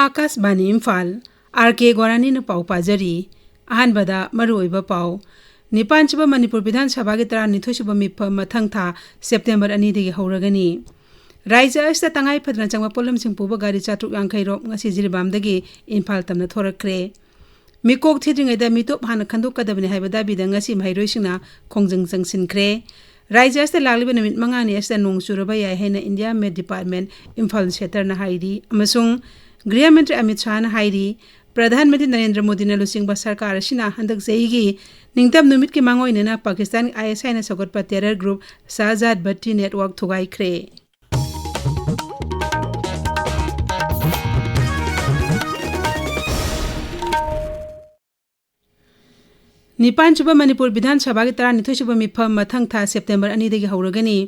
Akashvani Imphal R.K गोरानी ने पाव पाजरी अहानबदा मरुओइबा पाव निपानचुबा मणिपुर विधान सभा के 32 मिफम मथंग था सेप्टेम्बर 2 दगी हौरगनी राज्य अस्ता तंगाई फदना चंगवा पोलमसिंग पुबा गाड़ी चाट्रुक यांखै रोप ngasi जिरिबामदगी इम्फाल तमना थोरक्रे मिकोक थिद्रिङैदा मिटोप हाना खन्दोकदबने हाइबदा बिदा ngasi माइरोइसिंगना खोंजंग जंगसिनख्रे राज्य अस्ता लागलिबा नमित मंगानी अस्ता नोंग चुरबा याय हैना India met department Imphal sector ना हाइरी अमसुंग गृह मंत्री अमित शाह ना हाइरी प्रधानमंत्री नरेंद्र मोदी ने लुसिंगबा सरकार असिना हंदक जैगी निंगतम नुमित के मांगोइनेना पाकिस्तान ISI ना सगोटपा terror group Shahzad Bhatti network थुगाइख्रे निपानचुबा Manipur Vidhan Sabha के 32 मिफम मथंग था सेप्टेम्बर 2 दगी हौरगनी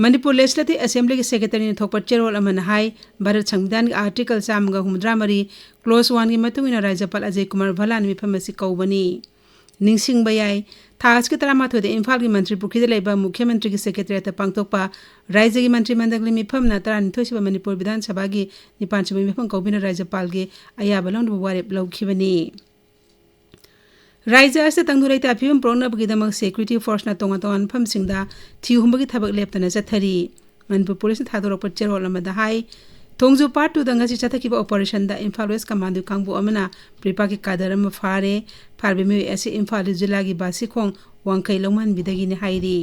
मणिपुर लेजिस्लेटिव असेंबली के सेक्रेटरी ने थोपर चेरोल अमन हाई भारत संविधान के आर्टिकल 353 क्लोज 1 की मतुंगिना राज्यपाल अजय कुमार भलान मिफम असी कौबनी निंगसिंगबा याय थास के 13 दे इम्फाल की मंत्री पुखीद लेबा मुख्यमंत्री की सेक्रेटरी पांगतोकपा राज्य की मंत्रिमंडल मिफम ना 32 मणिपुर विधान सभा की 5 मिफम कौबिना राज्यपाल के अयाबलों वारेप लौखिबनी राज्य अस्ते तंगदुरैत अफिबम प्रोनबगिदमक सिक्युरिटी फोर्सना तोंगा तोंगान फमसिंगदा थिहुंबगी थबक लेप्तना चथरी मनपुर पुलिस थादोरप चेरोल अमदा हाई थोंगजु पार्ट 2 दंगसी चथकिबा ऑपरेशन दा इम्फाल वेस्ट कमांडो कांगबु अमना प्रिपा की कादर अम फारे फारबेमि एसे इम्फाल जिला की बासिखोंग वांखै लौमान बिदगी ने हाइरी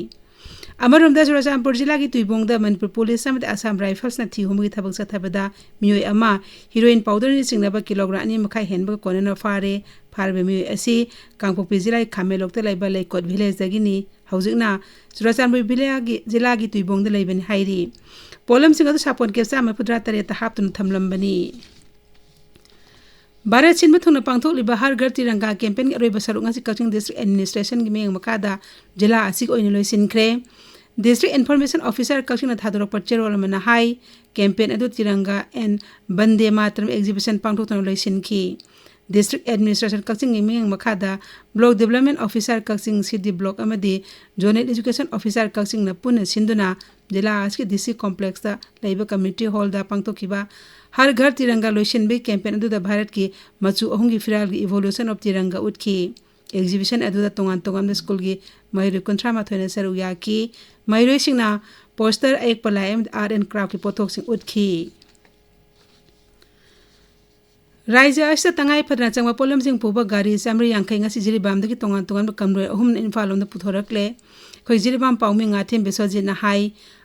अमरोमदा चुराचामपुर जिला की तुइबोंगदा मनपुर पुलिस समत असम राइफल्स ना थिहुंबगी थबक चथबदा मियोय अमा हीरोइन पाउडर नि सिंगनबा किलोग्राम 2 मखाई हेनबा कोनना फारे फारबेमि एसी कांगपोपी जिला खामेलोकते लाइबा लेकोट विलेज दगिनी हौजिकना चुराचामपुर जिला की तुइबोंगदा लाइबनि हाइरी पोलम सिंह अदु सापोन के साम पुद्रा तरेता हापतुन थमलंबनी भारत सिन मथुना पांगथोकलिबा हर घर तिरंगा कैंपेन अरोइबा सरुक ngasi कचिंग डिस्ट्रिक्ट एडमिनिस्ट्रेशन की मेंग मकादा जिला आसिक ओइन लोइसिनख्रे डिस्ट्रिक्ट इन्फॉर्मेशन ऑफिसर कचिंग थादोरक पचेरोल मना हाई कैंपेन अदु तिरंगा एंड वंदे मातरम एग्जिबिशन पांगथोकना लोइसिनखी डिस्ट्रिक्ट एडमिनिस्ट्रेशन कचिंग मेंग मकादा block development officer Kakching city block अमदी जोनल एजुकेशन ऑफिसर कचिंग ना पुन सिंधुना जिला आज के डिस्ट्रिक्ट कॉम्प्लेक्स दा लाइबा कम्युनिटी हॉल दा पांगथोकिबा हर घर तिरंगा लोइसिनबे कैंपेन अदुदा भारत की मचु अहुम की फिराल की इवोल्यूशन ऑफ तिरंगा उठकी एग्जिबिशन अदुदा तोंगान तोंगान स्कूल की महिरो 13 ने सरुक याकी महिरो सिंगना पोस्टर एक पलायम आर्ट एंड क्राफ्ट की पोथोक सिंग उठकी राज्य अस्ता तंगाई फदना चंगवा पोलम सिंग पुबा गाड़ी सामरी यांखै ngasi जिरिबामदगी तोंगान तोंगान कमरोय अहुम इम्फाल लोंदा पुथोरकले खै जिरिबाम पाउमिंग आथेम बेसोजि ना हाई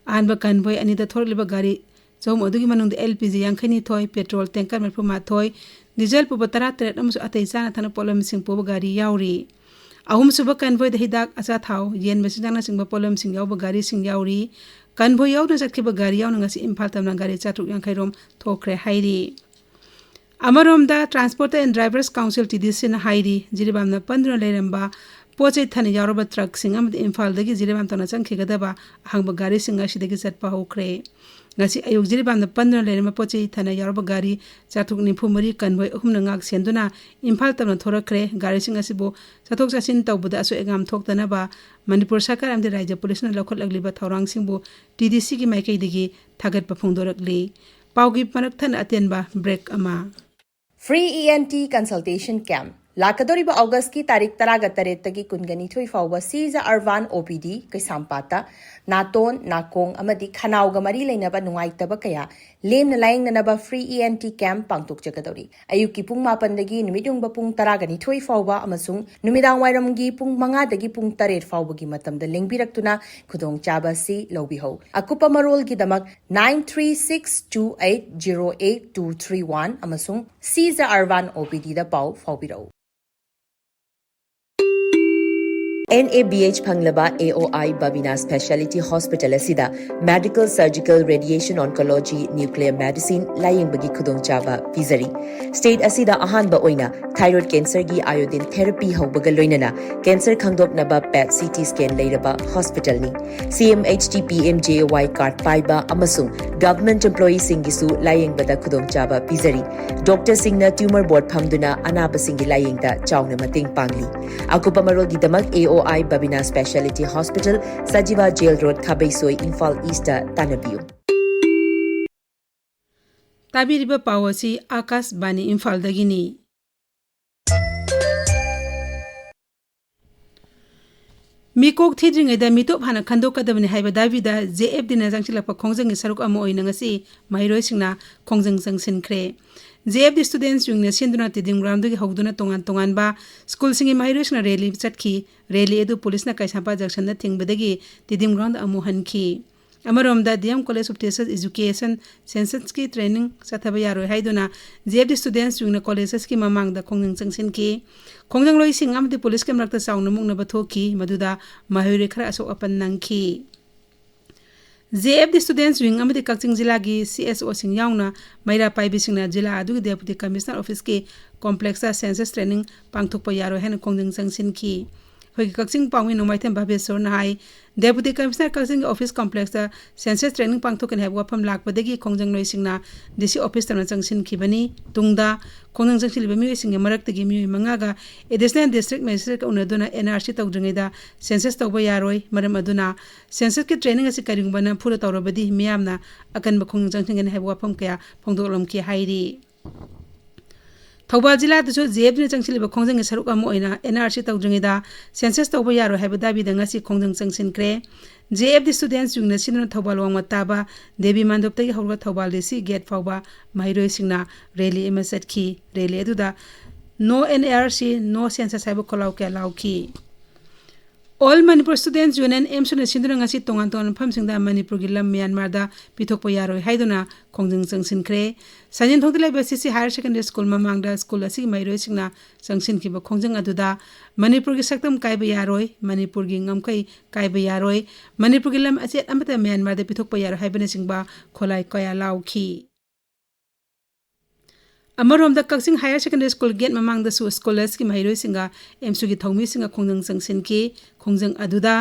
आनबा कनबोय अनिदा थोरलिबा गाड़ी चौम अदुगी मनुंग LPG यांखैनि थोय पेट्रोल टैंकर मरफुमा थोय डीजल पुबा 13 अमसु अतै चाना थना पोलम सिंग पुबा गाड़ी यावरी अहुम सुबा कनबोय द हिदाक असा थाव येन मेसिजाना सिंग पोलम सिंग यावबा गाड़ी सिंग यावरी कनबोय यावना चटखिबा गाड़ी यावना ngasi इम्फाल तमना गाड़ी चाट्रुक यांखै रोम थोखरे हाइरी अमरोमदा transport and drivers council TDC ना हाइरी जिरिबामना 15 लेरंबा पोचे थने यारोबा ट्रक सिंग अमद इम्फाल दगी जिरिबाम तोना चंखिगदबा हंगबा गाड़ी सिंग असिदगी चटपा होख्रे ngasi ayuk जिरिबामना 15 लेरंबा पोचे थने यारोबा गाड़ी चाटुक निफुमरी कनबोय अहुम नंगाक सेंदुना इम्फाल तमना थोरखरे गाड़ी सिंग असिबो चथोक चासिन तौबदा असो एगाम थोक्तनबा मणिपुर सरकार अमदे राज्य पुलिस ना लखोटलगलिबा थौरांग सिंगबो TDC की माइकैदगी थागतपा फोंदोरकली पाउगी मनक थन अतेनबा ब्रेक अमा फ्री ENT कंसल्टेशन कैंप लाकदोरिबा अगस्त की तारीख 13 तगी कुनगनी थोई फाउबा सीजा R1 OPD कैसामपाता नातोन नाकोंग अमदी खनाउगा मरी लेनबा नुंगाइतबा कया लेमना लायंगनबा फ्री ENT कैंप पांगतोक जगदोरी अयुकी पुंग 9 दगी नुमिदुंगबा पुंग 13 फाउबा अमसुंग नुमिदांग वाइरमगी पुंग 5 दगी पुंग 13 फाउबगी मतमदा लेंबिरक्तुना खुदोंग चाबा सी लौबिहौ अकुपा मरोल की दमक 9362808231 अमसुंग सीजा R1 OPD दा पाउ फाउबिरौ NABH Phanglaba AOI Babina Specialty Hospital asida Medical Surgical Radiation Oncology Nuclear Medicine laying bagi khudong chaba pizari state asida ahanba oina thyroid cancer gi iodine therapy haubaga loinana cancer khangdop naba PET CT scan leiraba hospital ni CMHT PMJY card paiba amasung government employee singisu laying bada khudong chaba pizari doctor singna tumor board phamduna anaba singi laying da chawna mating pangli akupa marol gi damak AOI Babina Specialty Hospital, Sajiva Jail Road, Khabaisoi, Imphal East, Tanabiu. ताबीरिबा पाव असि आकाशवाणी इम्फालदगिनी। मिकोक थीद्रिङैदा मिटोप हाना खन्दोकदबनि हाइबा दाबीदा JFD ना जांचिलपा खोंजंगि सरुक अमा ओइना ngasi माहिरोइसिंगना खोंजंग जंगसिनख्रे। JFD students युंगना सिंदुना तिदिंग ग्राउंडगी हौदुना तोंगान तोंगानबा स्कूलसिंगि माहिरोइसिंगना रैली चटखी। रैली एदु पुलिसना कैसापा जंक्शनना थिंगबदगी तिदिंग ग्राउंड अमु हनखी। अमरोमदा DM college of teachers education census की ट्रेनिंग चथबा यारोय हाइदुना JFD स्टूडेंट्स युंगना कॉलेजेस की ममांगदा खोंजंग जंगसिनखी। खोंजंग लोइसिंग अमदि पुलिस के मरक्ता साउना मुंगनबा थोखी मदुदा माहिरोइ खरा असोक अपन नंखी। JFD स्टूडेंट्स विंग अमदि कक्चिंग जिला की CSO सिंग याउना मैरा पाइबिसिंगना जिला अदुगी डेप्यूटी कमिश्नर ऑफिस के कॉम्प्लेक्स सेंसस ट्रेनिंग पांगथोकपा यारोय हैन खोंजंग जंगसिनखी। होगी कक्चिंग पाउंगी नोमाइथेम भावेश्वर नाहाई deputy commissioner Kakching office complex census training पांगथोकन है वफम लाकपदगी खोंजंग लोइसिंगना DC ऑफिस तमना जंगसिनखिबनी। तुंगदा खोंजंग जंगसिलिबा मियोइसिंगे मरक्तगी मियोइ मंगागा एडिशनल डिस्ट्रिक्ट मजिस्ट्रेट उनदुना NRC तौद्रिङैदा सेंसस तौबा यारोय मरम अदुना सेंसस के ट्रेनिंग असि करिंगबना फुरा तौरबदी मियामना अकनबा खोंजंग जंगसिंगन है वफम कया फोंदोलमखि हाइरी। थौबाल जिला दसु JFD जंगसिलिबा खोंजंग सरुक अमा ओइना NRC तौद्रिङैदा सेंसस तौबा यारोय हाइबा दाबीदा ngasi खोंजंग जंगसिनख्रे। JFD स्टूडेंट्स युंगना सिनुना थौबाल वांगमा ताबा देवी मांदोपतगी हौरगा थौबाल DC गेट फाउबा माहिरोइसिंगना रैली एमा चटखी। रैली अदुदा नो NRC नो सेंसस हाइबा खोलाउ क्या लाउखी। ऑल मणिपुर स्टूडेंट्स यूनियन एमसुना सिंदुना ngasi तोंगान तोंगान फमसिंगदा मणिपुर की लम म्यांमारदा पिथोकपा यारोय हाइदुना खोंजंग जंगसिनख्रे। संजन थोंदलाइबा CC हायर सेकेंडरी स्कूल ममांगदा स्कूल असि माहिरोइसिंगना जंगसिनखिबा खोंजंग अदुदा मणिपुर की सक्तम काइबा यारोय मणिपुर की ngमखै काइबा यारोय मणिपुर की लम अचेत अमता म्यांमारदा पिथोकपा यारोय हाइबनासिंगबा खोलाइ कया लाउखी। अमरोमदा Kakching higher secondary school gate ममांगदसु स्कॉलर्स की माहिरोइसिंगा एमसु की थौमिसिंगा खोंजंग जंगसिनखी। खोंजंग अदुदा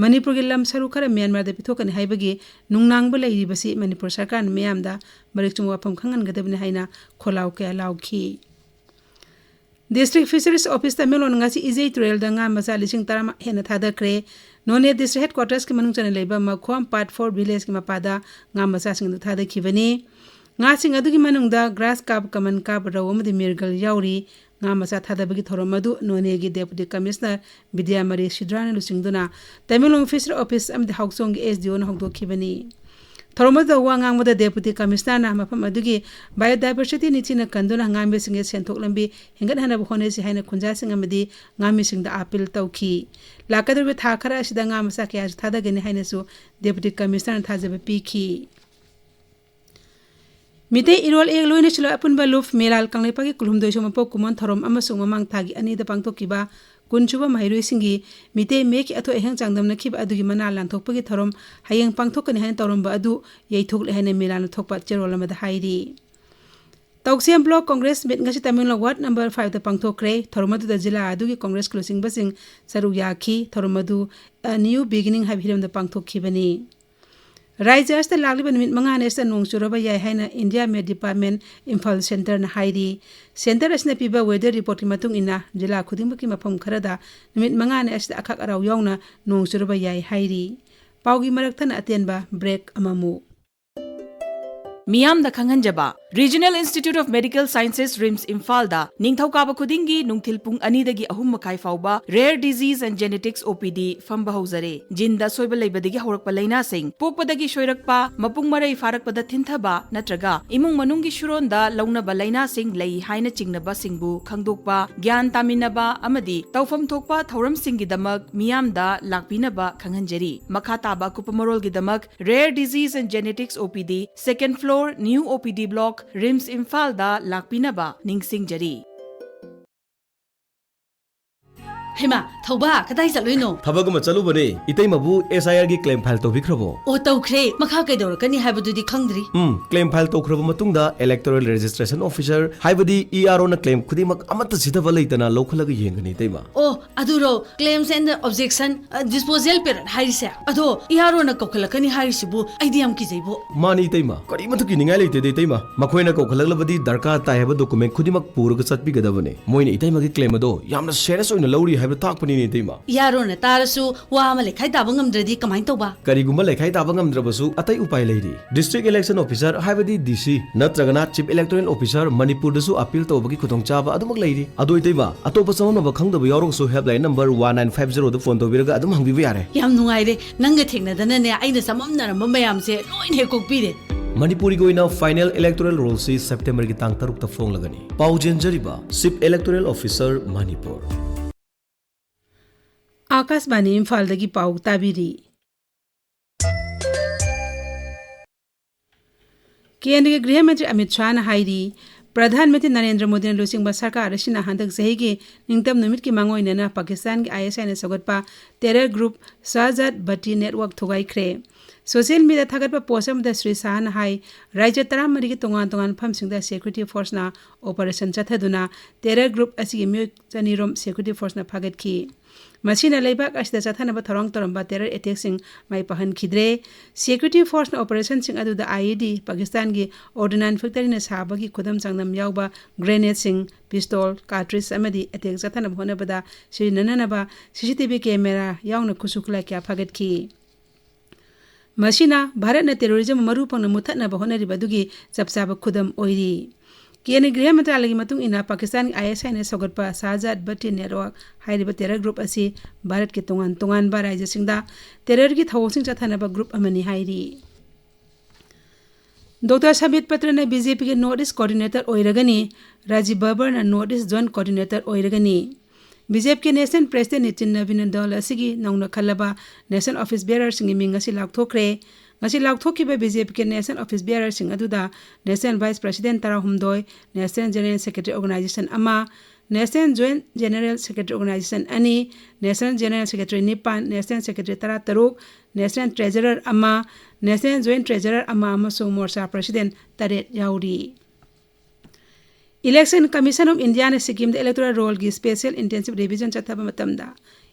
मणिपुर की लम सरू खरा म्यांमारदा पिथोकनि हाइबगी नुंगनांगबा लैरिबसि मणिपुर सरकार म्यामदा मरिकचुम वाफम खंगनगदबनि हाइना खोलाउ कया लाउखी। डिस्ट्रिक्ट फिशरीज ऑफिस तमेलोन ngasi इजे ट्रेलदा nga मचा लिसिंग तारा हेना थादख्रे। नोने डिस्ट्रिक्ट हेडक्वार्टर्स के मनुंग चने लेबा मखोम पार्ट 4 विलेज के मपादा nga मचा सिंग थादखिबनी। nga sing adugi manungda grass carp kaman carp raw amadi mirgal yauri nga masa thadabagi thoromadu none gi deputy commissioner Vidyamari Chitradhani lusingduna Tamilong fishery office amdi hauksong SDO na hokdokhibani thoromadu wa ngangmada deputy commissioner na mafam adugi biodiversity nichina kanduna ngambe singe senthok lambi hingat hana bhone si haina khunja sing amadi ngami singda appeal tawki lakadurbe tha khara asida nga masa kya thadagani haina su deputy commissioner thajaba pikhi। मिते इरोल एक लोइने चलो अपुनबा loop मेलाल कंगलेपागी कुलुमदोइसो मपो Koeman थरोम अमसुंग ममांग थागी अनिदा पांगतोकिबा कुनचुबा माहिरोइसिंगी मिते make अथो एहंग चांगदमना खिबा अदुगी मना लांथोकपगी थरोम हायंग पांगतोकनि हायन तरोमबा अदु यैथोकले हायन मेलान थोकपा चेरोल अमदा हाइरी। तौक्सियम block congress meet ngasi Tamil Nadu ward number 5 दा पांगतोकरे थरोमदु दा जिला अदुगी कांग्रेस क्लोसिंग बसिंग सरुक याखी थरोमदु न्यू बिगिनिंग हाबिरमदा पांगतोखिबनी। राज्य अस्ता लागलिबा निमित मंगा नेस्ता नोंग चुरबा याय हाइना India met department Imphal centre ना हाइरी। सेंटर असना पिबा वेदर रिपोर्ट की मतुंग इना जिला खुदिंबकी मफम खरदा निमित मंगा ने अस्ता अखक अराव यावना नोंग चुरबा याय हाइरी। पाउगी मरक्थन अतेनबा ब्रेक अममु मियाम दा खंगनजबा regional institute of medical sciences RIMS Imphal दा निंगथौकाबा खुदिंगी नुंगथिल पुंग अनीदगी अहुम मखाई फाउबा rare disease and genetics OPD फंबा हौजरे। जिंदा सोइबा लैबदगी हौरकपा लैना सिंग पोकपदगी सोइरकपा मपुंग मरई फारकपदा थिंथबा नत्रगा इमुंग मनुंगी शुरोंदा लौनबा लैना सिंग लई हाइना चिंगनबा सिंगबु खंगदोकपा ज्ञान तामिनबा अमदी तौफम थोकपा थौरम सिंगी दमक मियाम दा लाकपिनबा खंगनजरी। मखा ताबा कुपमरोल गी दमक rare disease and genetics OPD second floor new OPD block RIMS Imphal दा लाकपिनबा निंगसिंगजरी। हेमा थौबा कदाई चलोइनो थबगम चलुबने इतैमबु SIR की क्लेम फाइल तौबिख्रबो ओ तौख्रे मखा कैदौरकनी हाइबदुदी खंगद्री क्लेम फाइल तौख्रब मतुंगदा इलेक्टोरल रजिस्ट्रेशन ऑफिसर हाइबदी ERO ना क्लेम खुदिमक अमत सिधब लैतना लौखलग येंगनी तैमा ओ अदुरो क्लेम्स एंड ऑब्जेक्शन डिस्पोजल पेरेंट हाइरिसे अदो ERO ना कोखलकनी हाइरिसिबु आइडियम की जइबो मानी तैमा करी मथु की निंगाय लैते दे तैमा मखोइना कोखलगलबदी दरकार ताय हबो डॉक्यूमेंट खुदिमक पुरग चटबिगदबने मोइन इतैमा की क्लेम अदो यामना serious ओइना lorry haiba takpani ni teima iyarona tarasu wa ama lekhai taba ngamdradi kamai tauba karigumba lekhai taba ngamdrabasu atai upai leiri district election officer haibadi DC natragana chief electoral officer manipur dasu appeal tawbagi khutong chaba adumak leiri adoi teiba atopa samam ba khangdaba yaurongsu helpline number 1950 da phone tawbiraga adum hangbiba yare yam nungaire nanga thengna ne aina samamnaramba mayamse loin he kokpire Manipuri goina final electoral roll si September ki tang taruk ta phong lagani paujen jariba chief electoral officer Manipur Akashvani इम्फालदगी पाउ ताबिरी केंद्रीय गृह मंत्री अमित शाह ने हाइरी प्रधानमंत्री नरेंद्र मोदी ने लुसिंग सरकार असिना हंदक चही की निंगतम निमित की मांगोइना पाकिस्तान की ISI ने सगतपा terror group Shahzad Bhatti network थोगाइख्रे सोशल मीडिया थागतपा पोस्ट अमदा श्री शाह ने हाई राज्य 13 की तोंगान तोंगान फमसिंगदा सिक्योरिटी फोर्स ना ऑपरेशन चथदुना टेरर ग्रुप असिगी म्यू चनीरोम सिक्योरिटी फोर्स ना फागतखी मसीना लेबाक असिदा चथनबा थरंग तरंबा टेरर अटैक सिंग माइ पहन खिद्रे सिक्योरिटी फोर्स ना ऑपरेशन सिंग अदुदा IED पाकिस्तान की ऑर्डिनेंस फैक्ट्री ने साबगी खुदम संगम यावबा ग्रेनेड सिंग पिस्तौल कार्ट्रिज अमदी अटैक चथनबा होनबदा श्री नननबा CCTV कैमरा यावना खुसुखला क्या फागतखी मसीना भारत ने टेररिज्म मरुपंग मुथतनबा होनरिबदुगी चपचाब खुदम ओइरी केंद्रीय गृह मंत्रालय की मतुंग इना पाकिस्तान ISI ने सगतपा Shahzad Bhatti network हाइरिबा terror group असी भारत के तोंगान तोंगान बा राज्य सिंगदा टेरर की थवसिंग चथनबा ग्रुप अमनी हाइरी डॉक्टर सबित पत्र ने BJP के नॉर्थ ईस्ट कोऑर्डिनेटर ओइरगनी राजीव बाबर ने नॉर्थ ईस्ट जोन कोऑर्डिनेटर ओइरगनी BJP के नेशनल प्रेसिडेंट नितिन नवीन दल असिगी नौना खलबा नेशनल ऑफिस बेयरर सिंग मिंग असि लाउथोख्रे ngasi laukthokkiba BJP ke national office bearer sing aduda national vice president tara humdoi national general secretary organization ama national joint general secretary organization ani national general secretary nipan national secretary tara taruk national treasurer ama national joint treasurer ama amasung morcha president taret yauri election commission of india ne sikkim the electoral roll gi special intensive revision chathaba matamda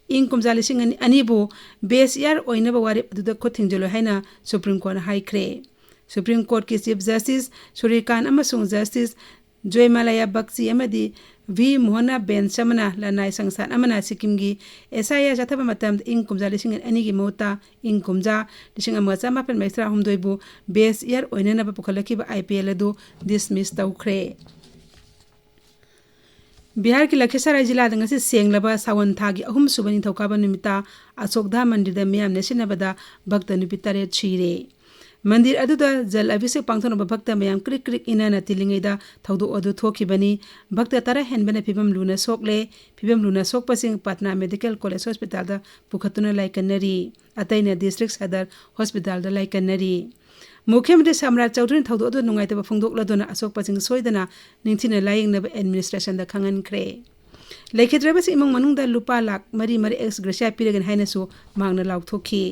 ing kumjali sing anibu base year oina ba wari aduda khothing jolo haina supreme court haikre supreme court ki chief justice Surikant amasung justice Joymalaya Bakchi amadi V Mohana Ben Samana lanai sangsan amana sikkim gi SIA chathaba matam ing kumjali sing ani gi mota ing kumja lising amasa mapen maisra humdoibu base year oina na ba pukhalaki ba IPL adu dismiss tawkhre Bihar की लखीसराय जिला दंगसी सेंगलबा सावन थागी अहुम सुबनी थौकाबा निमिता अशोकधा मंदिर the मियाम नेसिनबदा भक्त नुपितरे छिरे मंदिर अदुदा जल अभिषेक पांगथनबा भक्त मयाम क्रिक क्रिक इनाना तिलिंगैदा थौदो अदु थोखिबनी भक्त तरा हेनबने फिबम लुना सोकपसिंग पटना मेडिकल कॉलेज हॉस्पिटल दा पुखतुना लाइकनरी अतैना डिस्ट्रिक्ट सदर हॉस्पिटल दा लाइकनरी मुख्यमंत्री सम्राट चौधरी थौदो अदु नुंगाइतबा फोंदोकलदुना अशोक पसिंग सोइदना निंथिना लाइंगनबा एडमिनिस्ट्रेशन दा खंगनख्रे लेखिद्रबस इमंग मनुंगदा लुपा लाख मरी एक्स ग्रेसिया पिरगन हाइनसु मांगना लाउथोखी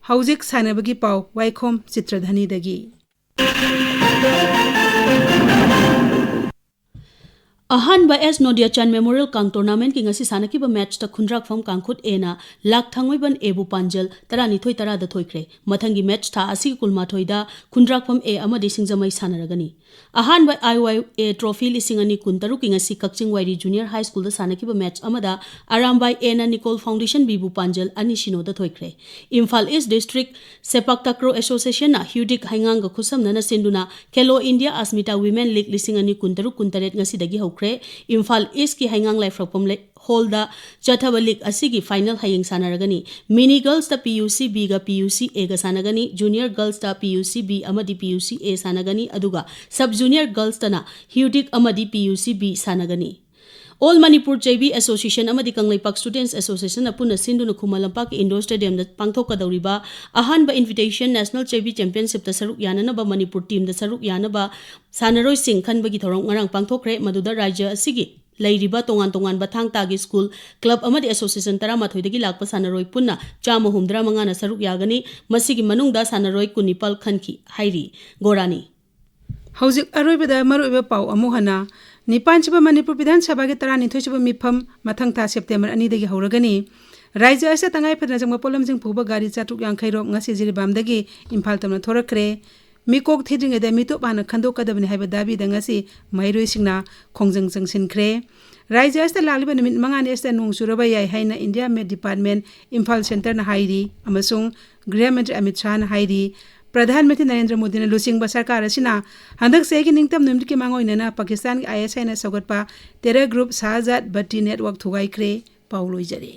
हौजिक सानबगी पाउ वाइखोम चित्रधनी दगी अहानबा एस नोडियाचान मेमोरियल कांग टूर्नामेंट की ngasi sanakibा मैच ता खुंद्राक फम कांगखुट एना लाख थांगोइबन एबु पांजल तरानिथोय तरादा थोइख्रे मथंगी मैच था असि कुलमाथोइदा खुंद्राक फम ए अमदि सिंगजमै सानरगनी अहानबा IYA ट्रॉफी लिसिंगनी कुंतरु की ngasi Kakching Wairi junior high school दा सानकिबा मैच अमदा आरामबाई एना निकोल फाउंडेशन बीबु पांजल अनि सिनो दा थोइख्रे Imphal east district sepak takraw association ना ह्यूडिक हाइंगांग खुसम नना सिंदुना Khelo India Asmita women league लिसिंगनी कुंतरु कुंतरेट ngasi दगी हौख्रे इम्फाल ईस्ट की हाइंगांग लाइफ्रपम हॉल दा चथब लीग असिगी फाइनल हाइंग सानरगनी मिनी गर्ल्स दा PUC B गा PUC A गा सानगनी जूनियर गर्ल्स दा PUC B अमदी PUC A सानगनी अदुगा सब जूनियर गर्ल्स तना ह्यूडिक अमदी PUC B सानगनी ऑल मणिपुर JB एसोसिएशन अमदी कंगलेपाक स्टूडेंट्स एसोसिएशन अपुन सिंधुन खुमलंपाक इंडोर स्टेडियम दा पांगथोकदौरिबा अहानबा इन्विटेशन नेशनल JB चैंपियनशिप दा सरुक याननबा मणिपुर टीम दा सरुक यानबा सानरोय सिंह खनबगी थौरंग ngarang पांगथोखरे मदुदा राज्य असिगी लैरिबा तोंगान तोंगान बथांग तागी स्कूल क्लब अमदी एसोसिएशन 13 लाख सानरोय पुन्ना 135 ना सरुक यागनी मसिगी मनुंगदा सानरोय कुनिपल खनखी हाइरी गोरानी हौजिक अरोइबदा मरुइबा पाउ अमुहना निपांचबा मणिपुर विधानसभा के 39 मिफम मथंग था सेप्टेम्बर 2 दगी हौरगनी राज्य असे तंगाई फदना जंग पोलमजिंग पुबा गाड़ी 450 रोम ngasi जिरिबामदगी इम्फाल तमना थोरखरे मिकोक थिद्रिंगदा मितो बाना खंदोकदबनि हाइबा दाबी दंगसी मैरोइसिंगना खोंजंग जंगसिनख्रे राज्य अस्त लालिबा निमित मंगानी अस्त नोंग चुरबा याय हाइना India met department Imphal centre ना हाइरी अमसुंग गृह मंत्री अमित शाह ना हाइरी प्रधानमंत्री नरेंद्र मोदी ने लुसिंग सरकार असिना हंदक से की निंगतम निमित के मांगोइना पाकिस्तान की ISI ना सौगतपा terror group Shahzad Bhatti network थुगाइख्रे पाउलोइजरे।